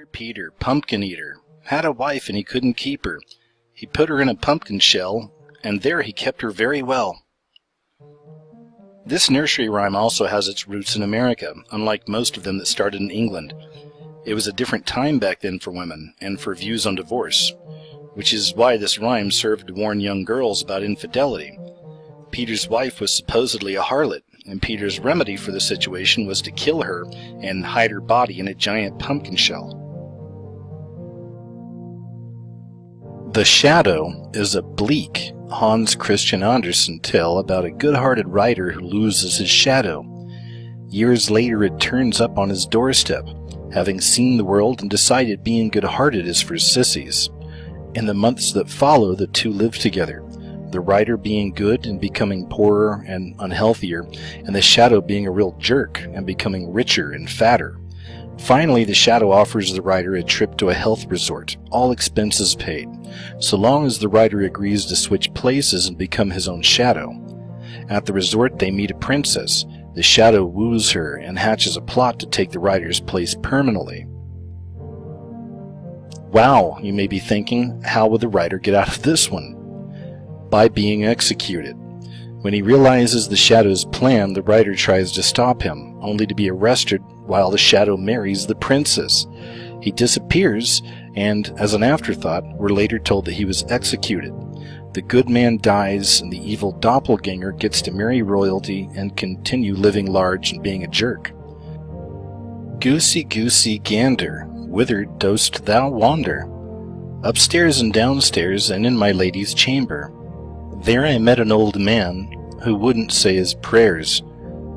Peter, pumpkin eater, had a wife and he couldn't keep her. He put her in a pumpkin shell, and there he kept her very well. This nursery rhyme also has its roots in America, unlike most of them that started in England. It was a different time back then for women, and for views on divorce, which is why this rhyme served to warn young girls about infidelity. Peter's wife was supposedly a harlot, and Peter's remedy for the situation was to kill her and hide her body in a giant pumpkin shell. The Shadow is a bleak Hans Christian Andersen tale about a good-hearted writer who loses his shadow. Years later it turns up on his doorstep, having seen the world and decided being good-hearted is for sissies. In the months that follow, the two live together, the writer being good and becoming poorer and unhealthier, and the shadow being a real jerk and becoming richer and fatter. Finally, the shadow offers the writer a trip to a health resort, all expenses paid, so long as the writer agrees to switch places and become his own shadow. At the resort, they meet a princess. The shadow woos her and hatches a plot to take the writer's place permanently. Wow, you may be thinking, how would the writer get out of this one? By being executed. When he realizes the shadow's plan, the writer tries to stop him, only to be arrested while the shadow marries the princess. He disappears, and as an afterthought, we're later told that he was executed. The good man dies, and the evil doppelganger gets to marry royalty and continue living large and being a jerk. Goosey, goosey, gander, whither dost thou wander? Upstairs and downstairs, and in my lady's chamber. There I met an old man who wouldn't say his prayers.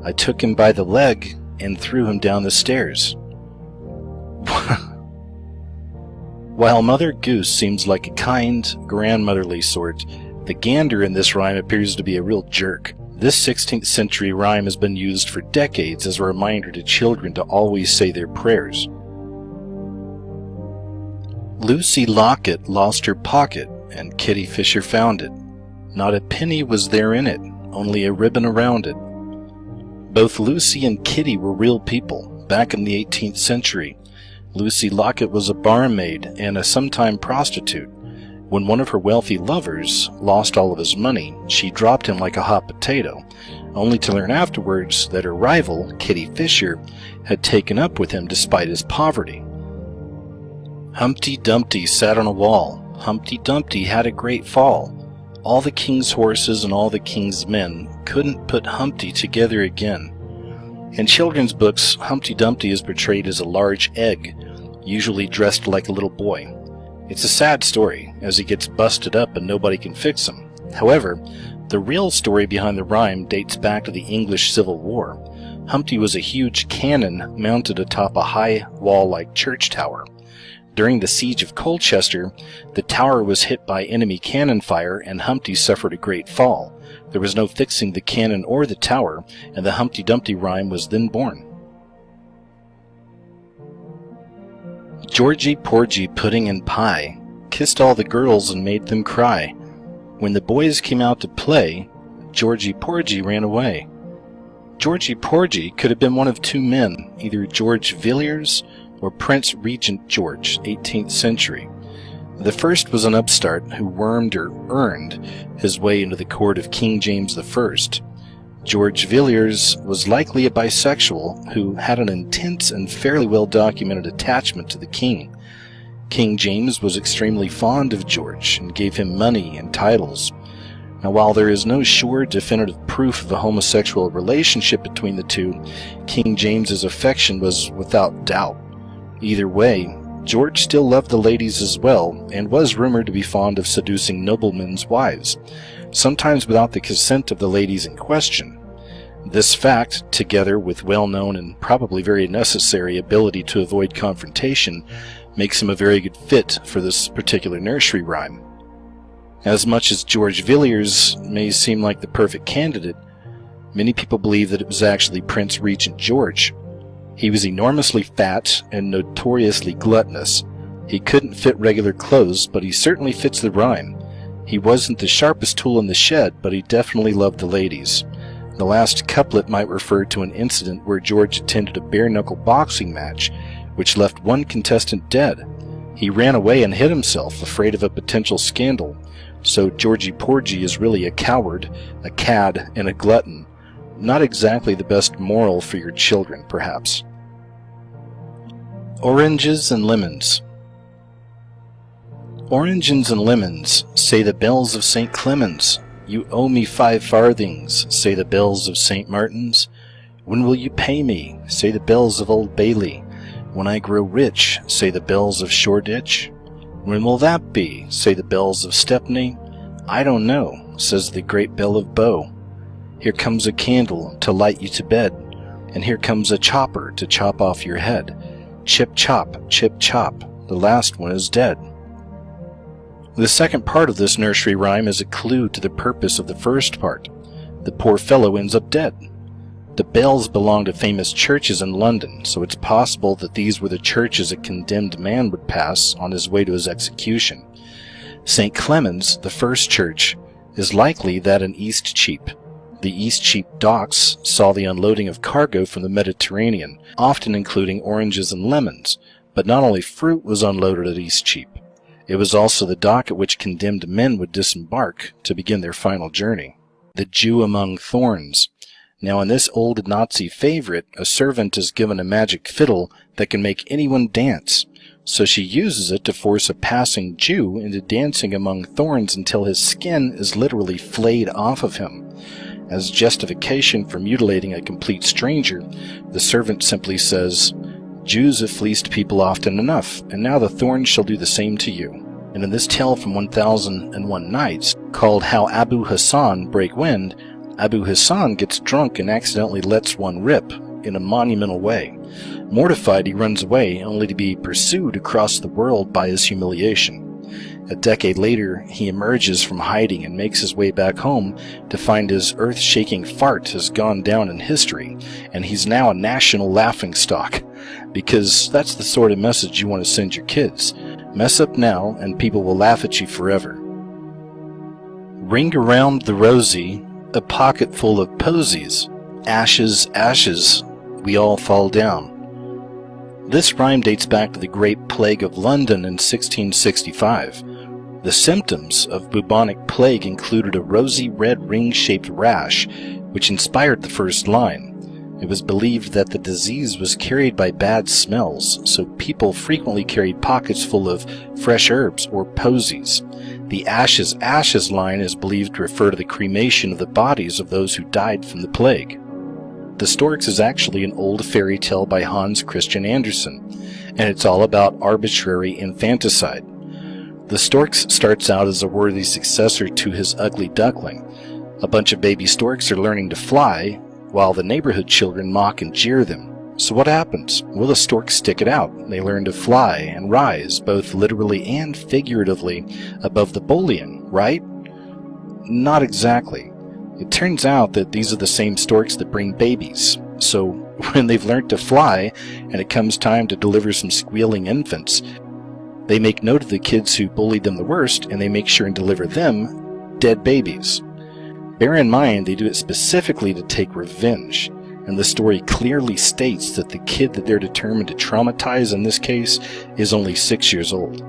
I took him by the leg and threw him down the stairs. While Mother Goose seems like a kind, grandmotherly sort, the gander in this rhyme appears to be a real jerk. This 16th century rhyme has been used for decades as a reminder to children to always say their prayers. Lucy Locket lost her pocket, and Kitty Fisher found it. Not a penny was there in it, only a ribbon around it. Both Lucy and Kitty were real people, back in the 18th century. Lucy Locket was a barmaid and a sometime prostitute. When one of her wealthy lovers lost all of his money, she dropped him like a hot potato, only to learn afterwards that her rival, Kitty Fisher, had taken up with him despite his poverty. Humpty Dumpty sat on a wall. Humpty Dumpty had a great fall. All the king's horses and all the king's men couldn't put Humpty together again. In children's books, Humpty Dumpty is portrayed as a large egg, usually dressed like a little boy. It's a sad story, as he gets busted up and nobody can fix him. However, the real story behind the rhyme dates back to the English Civil War. Humpty was a huge cannon mounted atop a high wall-like church tower. During the siege of Colchester, the tower was hit by enemy cannon fire and Humpty suffered a great fall. There was no fixing the cannon or the tower, and the Humpty Dumpty rhyme was then born. Georgie Porgy Pudding and Pie kissed all the girls and made them cry. When the boys came out to play, Georgie Porgy ran away. Georgie Porgy could have been one of two men, either George Villiers or Prince Regent George, 18th century. The first was an upstart who wormed or earned his way into the court of King James I. George Villiers was likely a bisexual who had an intense and fairly well-documented attachment to the king. King James was extremely fond of George and gave him money and titles. Now, while there is no sure definitive proof of a homosexual relationship between the two, King James's affection was without doubt. Either way, George still loved the ladies as well, and was rumored to be fond of seducing noblemen's wives, sometimes without the consent of the ladies in question. This fact, together with well-known and probably very necessary ability to avoid confrontation, makes him a very good fit for this particular nursery rhyme. As much as George Villiers may seem like the perfect candidate, many people believe that it was actually Prince Regent George. He was enormously fat and notoriously gluttonous. He couldn't fit regular clothes, but he certainly fits the rhyme. He wasn't the sharpest tool in the shed, but he definitely loved the ladies. The last couplet might refer to an incident where George attended a bare-knuckle boxing match, which left one contestant dead. He ran away and hid himself, afraid of a potential scandal. So Georgie Porgy is really a coward, a cad, and a glutton. Not exactly the best moral for your children, perhaps. Oranges and lemons. Oranges and lemons, say the bells of St. Clemens. You owe me 5 farthings, say the bells of St. Martin's. When will you pay me, say the bells of Old Bailey. When I grow rich, say the bells of Shoreditch. When will that be, say the bells of Stepney. I don't know, says the great bell of Bow. Here comes a candle to light you to bed, and here comes a chopper to chop off your head. Chip chop, the last one is dead. The second part of this nursery rhyme is a clue to the purpose of the first part. The poor fellow ends up dead. The bells belong to famous churches in London, so it's possible that these were the churches a condemned man would pass on his way to his execution. St. Clement's, the first church, is likely that in Eastcheap. The Eastcheap docks saw the unloading of cargo from the Mediterranean, often including oranges and lemons, but not only fruit was unloaded at Eastcheap. It was also the dock at which condemned men would disembark to begin their final journey. The Jew among thorns. Now in this old Nazi favorite, a servant is given a magic fiddle that can make anyone dance, so she uses it to force a passing Jew into dancing among thorns until his skin is literally flayed off of him. As justification for mutilating a complete stranger, the servant simply says, Jews have fleeced people often enough, and now the thorns shall do the same to you. And in this tale from 1001 Nights, called How Abu Hassan Break Wind, Abu Hassan gets drunk and accidentally lets one rip in a monumental way. Mortified, he runs away, only to be pursued across the world by his humiliation. A decade later, he emerges from hiding and makes his way back home to find his earth-shaking fart has gone down in history, and he's now a national laughingstock. Because that's the sort of message you want to send your kids. Mess up now, and people will laugh at you forever. Ring around the rosy, a pocket full of posies. Ashes, ashes, we all fall down. This rhyme dates back to the Great Plague of London in 1665. The symptoms of bubonic plague included a rosy red ring-shaped rash, which inspired the first line. It was believed that the disease was carried by bad smells, so people frequently carried pockets full of fresh herbs or posies. The ashes, ashes line is believed to refer to the cremation of the bodies of those who died from the plague. The Storks is actually an old fairy tale by Hans Christian Andersen, and it's all about arbitrary infanticide. The Storks starts out as a worthy successor to his ugly duckling. A bunch of baby storks are learning to fly, while the neighborhood children mock and jeer them. So what happens? Well, the storks stick it out. They learn to fly and rise, both literally and figuratively, above the bullion, right? Not exactly. It turns out that these are the same storks that bring babies. So when they've learned to fly, and it comes time to deliver some squealing infants, they make note of the kids who bullied them the worst, and they make sure and deliver them dead babies. Bear in mind, they do it specifically to take revenge, and the story clearly states that the kid that they're determined to traumatize in this case is only 6 years old.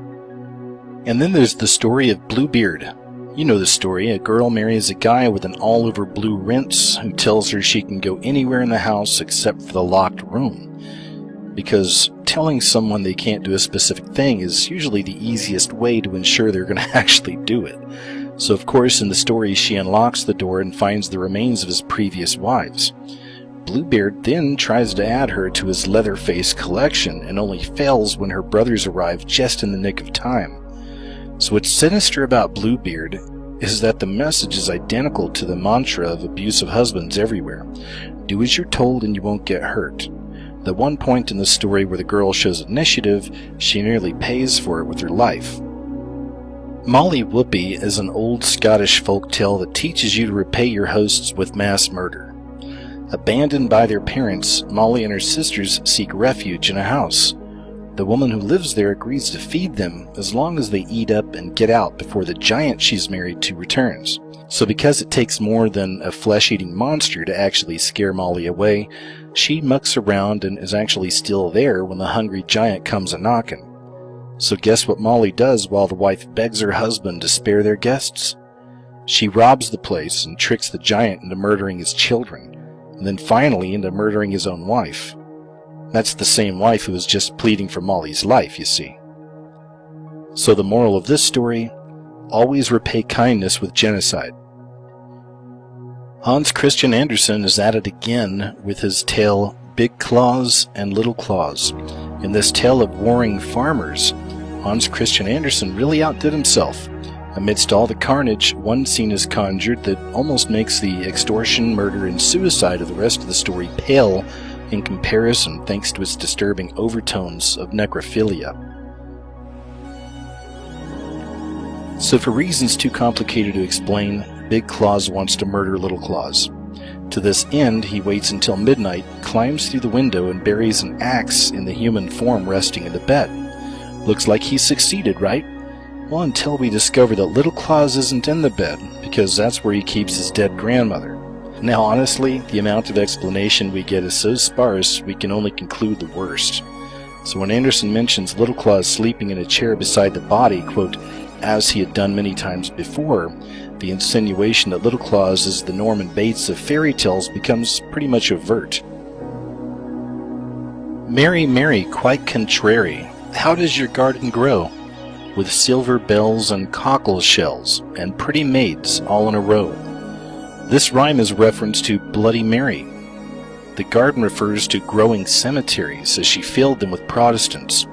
And then there's the story of Bluebeard. You know the story. A girl marries a guy with an all-over blue rinse who tells her she can go anywhere in the house except for the locked room. Because telling someone they can't do a specific thing is usually the easiest way to ensure they're going to actually do it. So of course in the story she unlocks the door and finds the remains of his previous wives. Bluebeard then tries to add her to his Leatherface collection and only fails when her brothers arrive just in the nick of time. So what's sinister about Bluebeard is that the message is identical to the mantra of abusive husbands everywhere. Do as you're told and you won't get hurt. The one point in the story where the girl shows initiative, she nearly pays for it with her life. Molly Whoopie is an old Scottish folktale that teaches you to repay your hosts with mass murder. Abandoned by their parents, Molly and her sisters seek refuge in a house. The woman who lives there agrees to feed them as long as they eat up and get out before the giant she's married to returns. So because it takes more than a flesh-eating monster to actually scare Molly away, she mucks around and is actually still there when the hungry giant comes a-knockin'. So guess what Molly does while the wife begs her husband to spare their guests? She robs the place and tricks the giant into murdering his children, and then finally into murdering his own wife. That's the same wife who was just pleading for Molly's life, you see. So the moral of this story, always repay kindness with genocide. Hans Christian Andersen is at it again with his tale Big Claus and Little Claus. In this tale of warring farmers, Hans Christian Andersen really outdid himself. Amidst all the carnage, one scene is conjured that almost makes the extortion, murder, and suicide of the rest of the story pale in comparison thanks to its disturbing overtones of necrophilia. So for reasons too complicated to explain, Big Claus wants to murder Little Claus. To this end, he waits until midnight, climbs through the window, and buries an axe in the human form resting in the bed. Looks like he succeeded, right? Well, until we discover that Little Claus isn't in the bed, because that's where he keeps his dead grandmother. Now, honestly, the amount of explanation we get is so sparse, we can only conclude the worst. So when Andersen mentions Little Claus sleeping in a chair beside the body, quote, as he had done many times before, the insinuation that Little Claus is the Norman Bates of fairy tales becomes pretty much overt. Mary, Mary, quite contrary, how does your garden grow? With silver bells and cockle shells, and pretty maids all in a row. This rhyme is reference to Bloody Mary. The garden refers to growing cemeteries as she filled them with Protestants.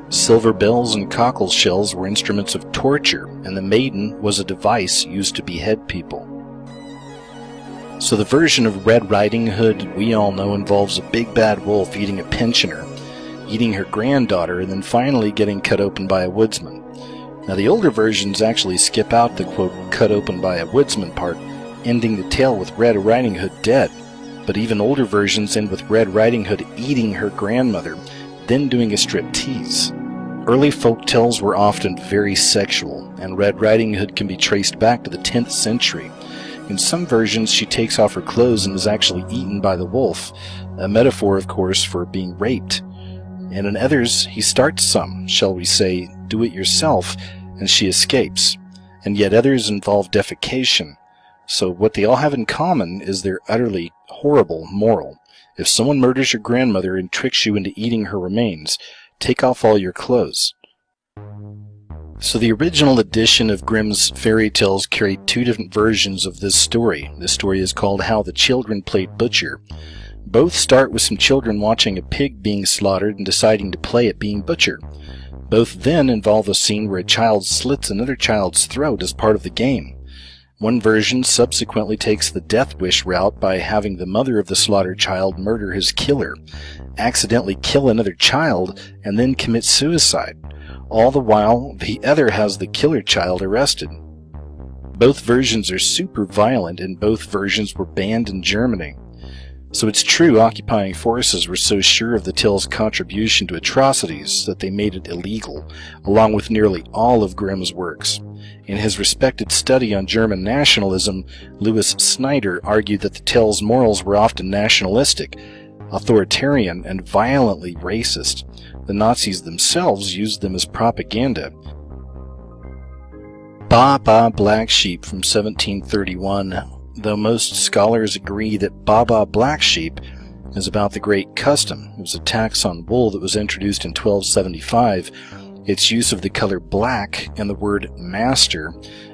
Silver bells and cockle shells were instruments of torture, and the maiden was a device used to behead people. So the version of Red Riding Hood we all know involves a big bad wolf eating a pensioner, eating her granddaughter, and then finally getting cut open by a woodsman. Now the older versions actually skip out the quote, cut open by a woodsman part, ending the tale with Red Riding Hood dead. But even older versions end with Red Riding Hood eating her grandmother, then doing a striptease. Early folk tales were often very sexual, and Red Riding Hood can be traced back to the 10th century. In some versions, she takes off her clothes and is actually eaten by the wolf, a metaphor, of course, for being raped. And in others, he starts some, shall we say, do-it-yourself, and she escapes. And yet others involve defecation. So what they all have in common is their utterly horrible moral. If someone murders your grandmother and tricks you into eating her remains, take off all your clothes. So the original edition of Grimm's fairy tales carried two different versions of this story. This story is called How the Children Played Butcher. Both start with some children watching a pig being slaughtered and deciding to play at being butcher. Both then involve a scene where a child slits another child's throat as part of the game. One version subsequently takes the death wish route by having the mother of the slaughtered child murder his killer, accidentally kill another child, and then commit suicide. All the while, the other has the killer child arrested. Both versions are super violent, and both versions were banned in Germany. So it's true occupying forces were so sure of the tale's contribution to atrocities that they made it illegal, along with nearly all of Grimm's works. In his respected study on German nationalism, Louis Snyder argued that the tale's morals were often nationalistic, authoritarian, and violently racist. The Nazis themselves used them as propaganda. Ba Ba Black Sheep from 1731. Though most scholars agree that Ba Ba Black Sheep is about the Great Custom. It was a tax on wool that was introduced in 1275. Its use of the color black and the word master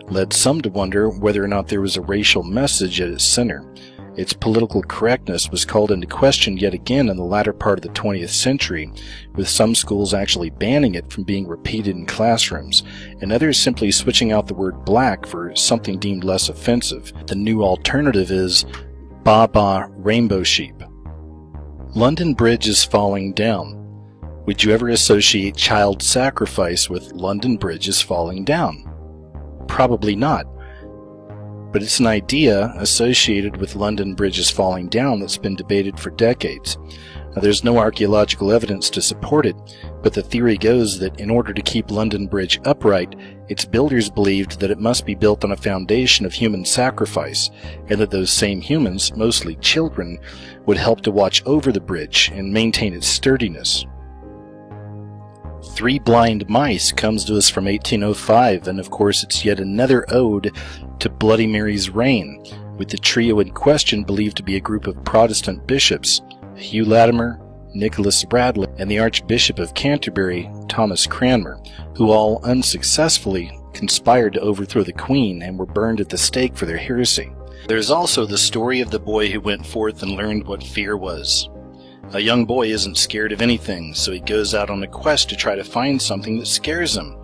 led some to wonder whether or not there was a racial message at its center. Its political correctness was called into question yet again in the latter part of the 20th century, with some schools actually banning it from being repeated in classrooms, and others simply switching out the word black for something deemed less offensive. The new alternative is Ba Ba Rainbow Sheep. London Bridge is falling down. Would you ever associate child sacrifice with London Bridge is falling down? Probably not. But it's an idea associated with London Bridge is falling down that's been debated for decades. Now, there's no archaeological evidence to support it, but the theory goes that in order to keep London Bridge upright, its builders believed that it must be built on a foundation of human sacrifice, and that those same humans, mostly children, would help to watch over the bridge and maintain its sturdiness. Three Blind Mice comes to us from 1805, and of course it's yet another ode to Bloody Mary's reign, with the trio in question believed to be a group of Protestant bishops, Hugh Latimer, Nicholas Bradley, and the Archbishop of Canterbury, Thomas Cranmer, who all unsuccessfully conspired to overthrow the Queen and were burned at the stake for their heresy. There's also the story of the boy who went forth and learned what fear was. A young boy isn't scared of anything, so he goes out on a quest to try to find something that scares him.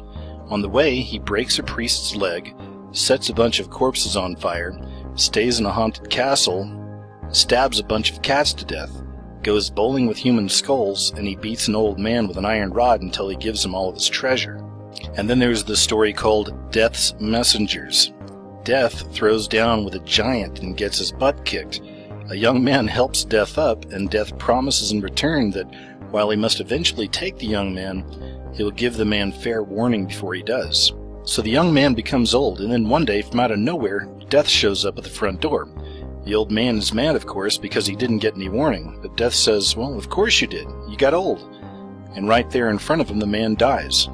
On the way, he breaks a priest's leg, sets a bunch of corpses on fire, stays in a haunted castle, stabs a bunch of cats to death, goes bowling with human skulls, and he beats an old man with an iron rod until he gives him all of his treasure. And then there's the story called Death's Messengers. Death throws down with a giant and gets his butt kicked. A young man helps Death up, and Death promises in return that while he must eventually take the young man, he will give the man fair warning before he does. So the young man becomes old, and then one day, from out of nowhere, Death shows up at the front door. The old man is mad, of course, because he didn't get any warning, but Death says, well, of course you did. You got old. And right there in front of him, the man dies.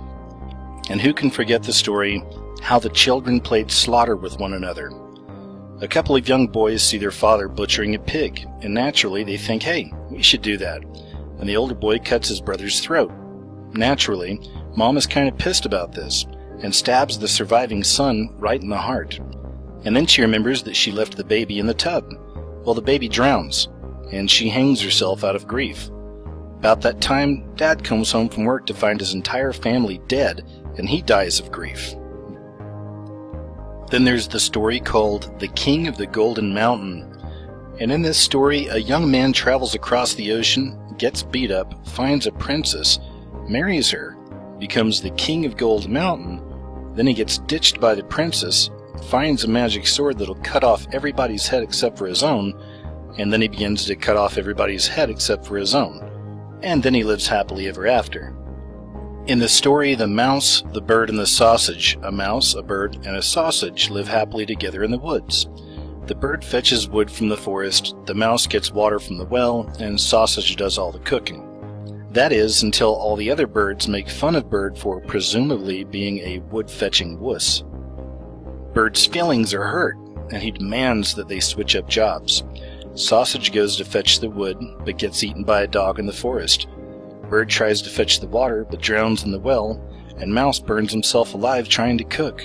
And who can forget the story, how the children played slaughter with one another. A couple of young boys see their father butchering a pig, and naturally they think, hey, we should do that. And the older boy cuts his brother's throat. Naturally, Mom is kind of pissed about this, and stabs the surviving son right in the heart. And then she remembers that she left the baby in the tub. Well, the baby drowns, and she hangs herself out of grief. About that time, Dad comes home from work to find his entire family dead, and he dies of grief. Then there's the story called The King of the Golden Mountain. And in this story, a young man travels across the ocean, gets beat up, finds a princess, marries her, becomes the King of Gold Mountain, then he gets ditched by the princess, finds a magic sword that'll cut off everybody's head except for his own, and then he begins to cut off everybody's head except for his own. And then he lives happily ever after. In the story, the mouse, the bird, and the sausage, a mouse, a bird, and a sausage live happily together in the woods. The bird fetches wood from the forest, the mouse gets water from the well, and sausage does all the cooking. That is, until all the other birds make fun of Bird for presumably being a wood-fetching wuss. Bird's feelings are hurt, and he demands that they switch up jobs. Sausage goes to fetch the wood, but gets eaten by a dog in the forest. Bird tries to fetch the water, but drowns in the well, and Mouse burns himself alive trying to cook.